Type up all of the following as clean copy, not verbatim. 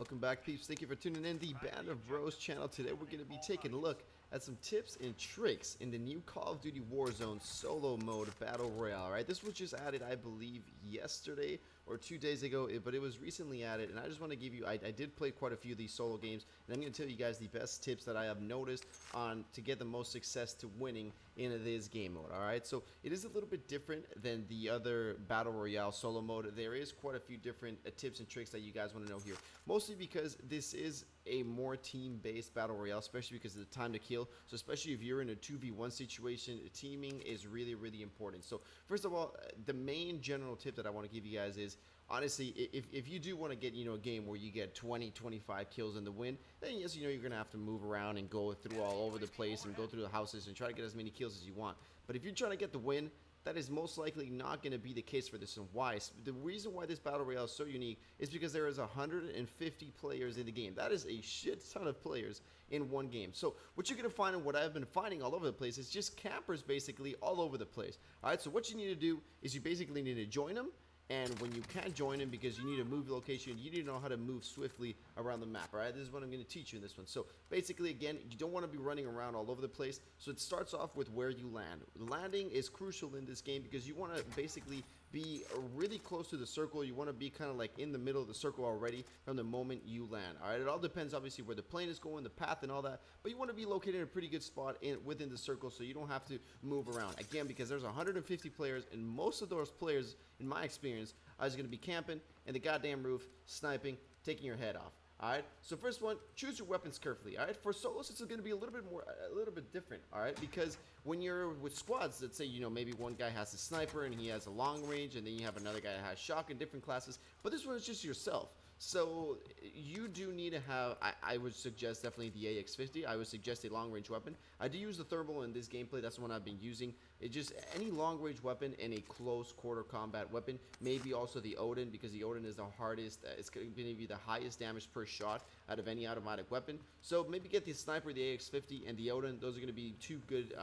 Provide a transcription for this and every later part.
Welcome back, peeps. Thank you for tuning in the Band of Bros channel. Today we're going to be taking a look at some tips and tricks in the new Call of Duty Warzone solo mode battle royale. All right, this was just added, I believe, yesterday or 2 days ago, but it was recently added, and I just want to give you, I did play quite a few of these solo games, and I'm going to tell you guys the best tips that I have noticed on to get the most success to winning in this game mode. All right, so it is a little bit different than the other battle royale solo mode. There is quite a few different tips and tricks that you guys want to know here, mostly because this is a more team-based battle royale, especially because of the time to kill. So especially if you're in a 2v1 situation, teaming is really important. So first of all, the main general tip that I want to give you guys is, honestly, if you do want to get, a game where you get 20-25 kills in the win, then yes, you're going to have to move around and go through all over the place and go through the houses and try to get as many kills as you want. But if you're trying to get the win, that is most likely not going to be the case for this. And why? The reason why this battle royale is so unique is because there is 150 players in the game. That is a shit ton of players in one game. So what you're going to find, and what I've been finding all over the place, is just campers basically all over the place. All right, so what you need to do is you basically need to join them. And when you can't join him because you need to move location, you need to know how to move swiftly around the map, all right? This is what I'm going to teach you in this one. So basically, again, you don't want to be running around all over the place. So it starts off with where you land. Landing is crucial in this game because you want to basically be really close to the circle. You want to be kind of like in the middle of the circle already from the moment you land, all right? It all depends, obviously, where the plane is going, the path and all that, but you want to be located in a pretty good spot within the circle so you don't have to move around. Again, because there's 150 players, and most of those players, in my experience, I was going to be camping in the goddamn roof, sniping, taking your head off. Alright, so first one, choose your weapons carefully. Alright, for solos it's going to be a little bit different. Alright, because when you're with squads, let's say, maybe one guy has a sniper and he has a long range, and then you have another guy that has shotgun, different classes, but this one is just yourself. So you do need to have, I would suggest definitely the AX50. I would suggest a long range weapon. I do use the thermal in this gameplay. That's the one I've been using. It just any long range weapon and a close quarter combat weapon. Maybe also the Odin, because the Odin is the hardest. It's going to be the highest damage per shot out of any automatic weapon. So maybe get the sniper, the AX50, and the Odin. Those are going to be two good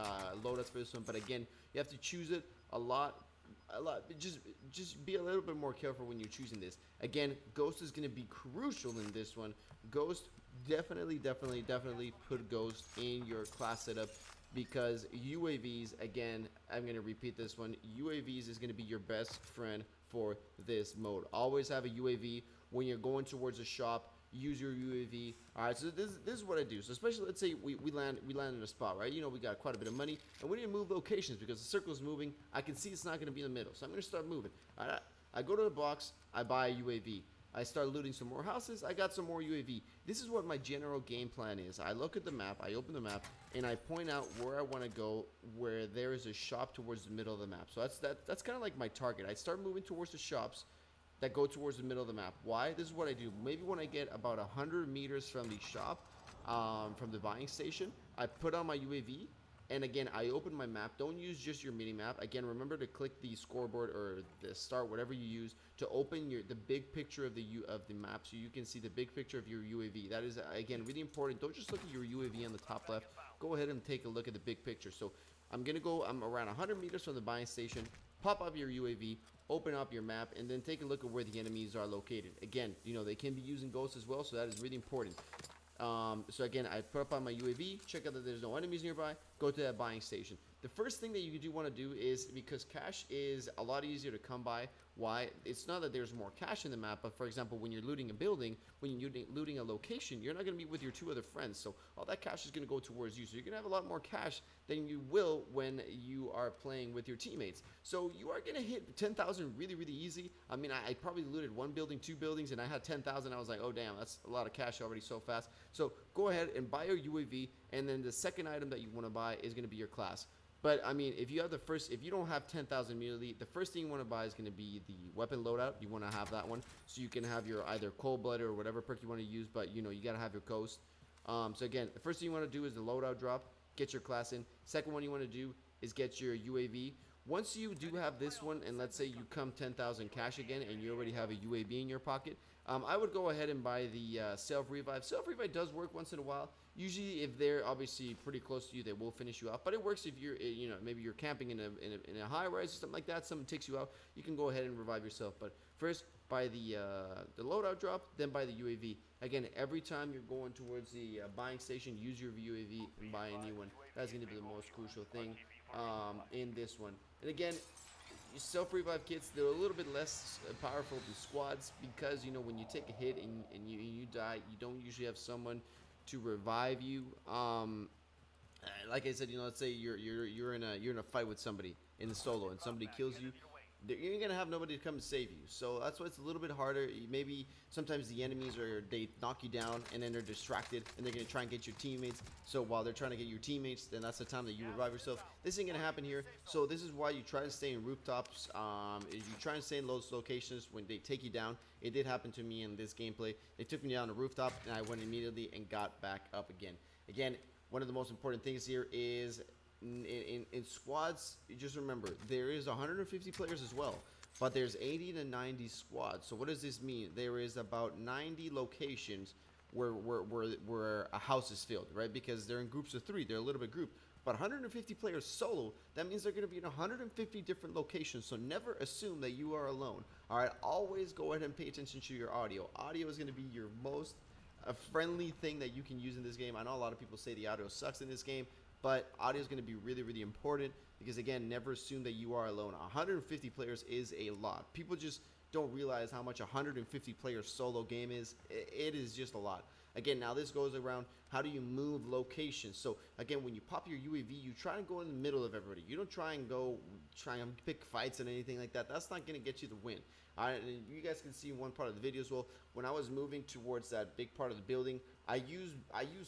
loadouts for this one. But again, you have to choose it a lot. Just be a little bit more careful when you're choosing this. Again, Ghost is going to be crucial in this one. Ghost, definitely put Ghost in your class setup, because UAVs, again, I'm going to repeat this one, UAVs is going to be your best friend for this mode. Always have a UAV when you're going towards a shop. Use your UAV. Alright, so this is what I do. So especially, let's say we land in a spot, right? We got quite a bit of money, and we need to move locations because the circle is moving. I can see it's not going to be in the middle, so I'm going to start moving. Alright, I go to the box, I buy a UAV. I start looting some more houses, I got some more UAV. This is what my general game plan is. I look at the map, I open the map, and I point out where I want to go, where there is a shop towards the middle of the map. So that's kind of like my target. I start moving towards the shops that go towards the middle of the map. Why? This is what I do. Maybe when I get about 100 meters from the shop, from the buying station, I put on my UAV, and again, I open my map. Don't use just your mini map. Again, remember to click the scoreboard or the start, whatever you use, to open the big picture of the map, so you can see the big picture of your UAV. That is, again, really important. Don't just look at your UAV on the top left. Go ahead and take a look at the big picture. So I'm around 100 meters from the buying station. Pop up your UAV, open up your map, and then take a look at where the enemies are located. Again, they can be using ghosts as well, so that is really important. So again, I put up on my UAV, check out that there's no enemies nearby, go to that buying station. The first thing that you do want to do is, because cash is a lot easier to come by. Why? It's not that there's more cash in the map, but for example, when you're looting a building, when you're looting a location, you're not going to be with your two other friends, so all that cash is going to go towards you. So you're going to have a lot more cash than you will when you are playing with your teammates. So you are going to hit 10,000 really easy. I mean, I probably looted one building, two buildings, and I had 10,000. I was like, oh damn, that's a lot of cash already so fast. So go ahead and buy your UAV, and then the second item that you want to buy is going to be your class. But I mean, if you don't have 10,000 immediately, the first thing you want to buy is going to be the weapon loadout. You want to have that one, so you can have your either cold-blooded or whatever perk you want to use. But you got to have your ghost. So again, the first thing you want to do is the loadout drop. Get your class in. Second one you want to do is get your UAV. Once you do have this one, and let's say you come 10,000 cash again, and you already have a UAV in your pocket, I would go ahead and buy the self-revive. Self-revive does work once in a while. Usually, if they're obviously pretty close to you, they will finish you off. But it works if you're, maybe you're camping in a high rise or something like that. Someone takes you out, you can go ahead and revive yourself. But first, by the loadout drop, then by the UAV. Again, every time you're going towards the buying station, use your UAV and buy a new one. That's going to be the most crucial thing in this one. And again, self-revive kits, they're a little bit less powerful than squads because, you know, when you take a hit and you die, you don't usually have someone to revive you. Like I said, you know, let's say you're in a fight with somebody in the solo and somebody kills you, you're gonna have nobody to come and save you. So that's why it's a little bit harder. Maybe sometimes the enemies they knock you down and then they're distracted and they're gonna try and get your teammates. So while they're trying to get your teammates, then that's the time that you revive yourself. This ain't gonna happen here. So this is why you try to stay in rooftops. Is you try to stay in those locations when they take you down. It did happen to me in this gameplay. They took me down a rooftop and I went immediately and got back up again. Again, one of the most important things here is in squads, just remember, there is 150 players as well, but there's 80 to 90 squads. So what does this mean? There is about 90 locations where a house is filled, right? Because they're in groups of 3, they're a little bit grouped. But 150 players solo, that means they're going to be in 150 different locations. So never assume that you are alone. All right, always go ahead and pay attention to your audio. Audio is going to be your most friendly thing that you can use in this game. I know a lot of people say the audio sucks in this game, but audio is going to be really, really important because, again, never assume that you are alone. 150 players is a lot. People just don't realize how much 150 player solo game is. It is just a lot. Again, now this goes around how do you move locations. So again, when you pop your UAV, you try and go in the middle of everybody. You don't try and pick fights and anything like that. That's not going to get you the win. All right, and you guys can see in one part of the video as well, when I was moving towards that big part of the building, I use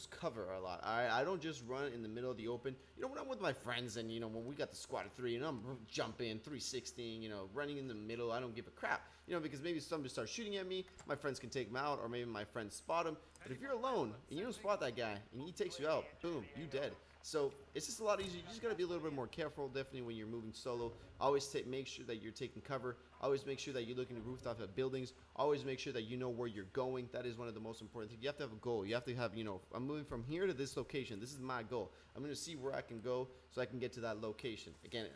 cover a lot. I don't just run in the middle of the open. You know, when I'm with my friends and, you know, when we got the squad of 3 and I'm jumping, 360, you know, running in the middle, I don't give a crap. You know, because maybe somebody starts shooting at me, my friends can take him out, or maybe my friends spot him. But if you're alone and you don't spot that guy and he takes you out, boom, you dead. So it's just a lot easier. You just got to be a little bit more careful, definitely, when you're moving solo. Always make sure that you're taking cover. Always make sure that you're looking at rooftop at buildings. Always make sure that you know where you're going. That is one of the most important things. You have to have a goal. You have to have, you know, I'm moving from here to this location. This is my goal. I'm going to see where I can go so I can get to that location. Again,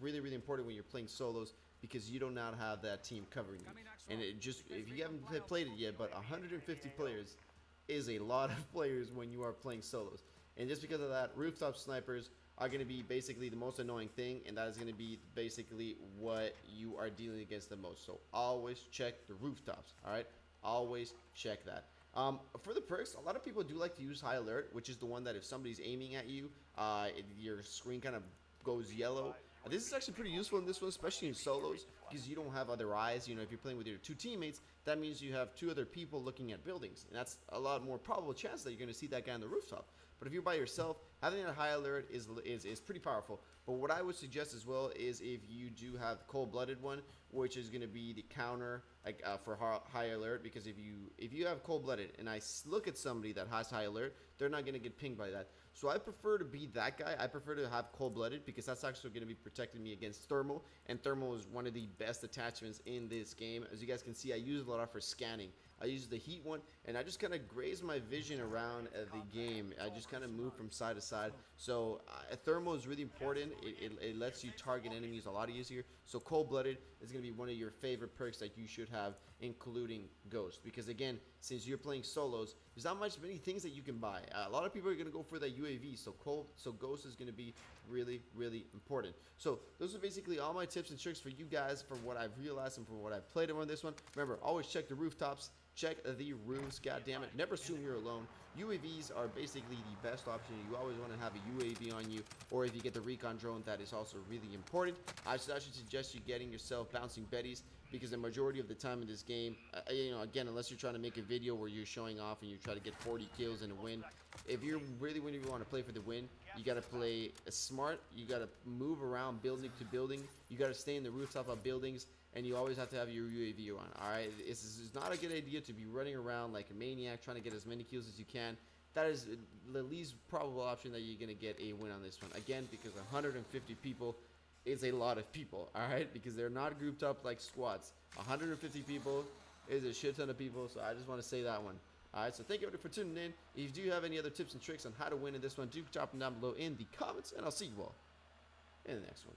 really, really important when you're playing solos because you do not have that team covering you. And it just, if you haven't played it yet, but 150 players is a lot of players when you are playing solos. And just because of that, rooftop snipers are going to be basically the most annoying thing, and that is going to be basically what you are dealing against the most. So always check the rooftops, all right? Always check that. For the perks, a lot of people do like to use high alert, which is the one that if somebody's aiming at you, your screen kind of goes yellow. This is actually pretty useful in this one, especially in solos, because you don't have other eyes. You know, if you're playing with your 2 teammates, that means you have 2 other people looking at buildings, and that's a lot more probable chance that you're going to see that guy on the rooftop. But if you're by yourself, having a high alert is pretty powerful. But what I would suggest as well is if you do have the cold-blooded one, which is going to be the counter for high alert, because if you have cold-blooded and I look at somebody that has high alert, they're not going to get pinged by that. So I prefer to be that guy. I prefer to have cold-blooded because that's actually going to be protecting me against thermal, and thermal is one of the best attachments in this game. As you guys can see, I use it a lot for scanning. I use the heat one, and I just kind of graze my vision around the game. I just kind of move from side to side. So thermal is really important. It lets you target enemies a lot easier. So cold-blooded is going to be one of your favorite perks that you should have, including Ghost. Because again, since you're playing solos, there's not many things that you can buy. A lot of people are going to go for that UAV. So Ghost is going to be really, really important. So those are basically all my tips and tricks for you guys, for what I've realized and for what I've played on this one. Remember, always check the rooftops. Check the roofs, goddammit. Never assume you're alone. UAVs are basically the best option. You always want to have a UAV on you, or if you get the recon drone, that is also really important. I should actually suggest you getting yourself bouncing betties, because the majority of the time in this game, you know, again, unless you're trying to make a video where you're showing off and you try to get 40 kills and a win, if you really want to play for the win, you got to play smart. You got to move around building to building. You got to stay in the rooftop of buildings, and you always have to have your UAV on. All right, it's not a good idea to be running around like a maniac trying to get as many kills as you can. That is the least probable option that you're gonna get a win on this one. Again, because 150 people is a lot of people. All right, because they're not grouped up like squads. 150 people is a shit ton of people. So I just want to say that one. All right, so thank you for tuning in. If you do have any other tips and tricks on how to win in this one, do drop them down below in the comments, and I'll see you all in the next one.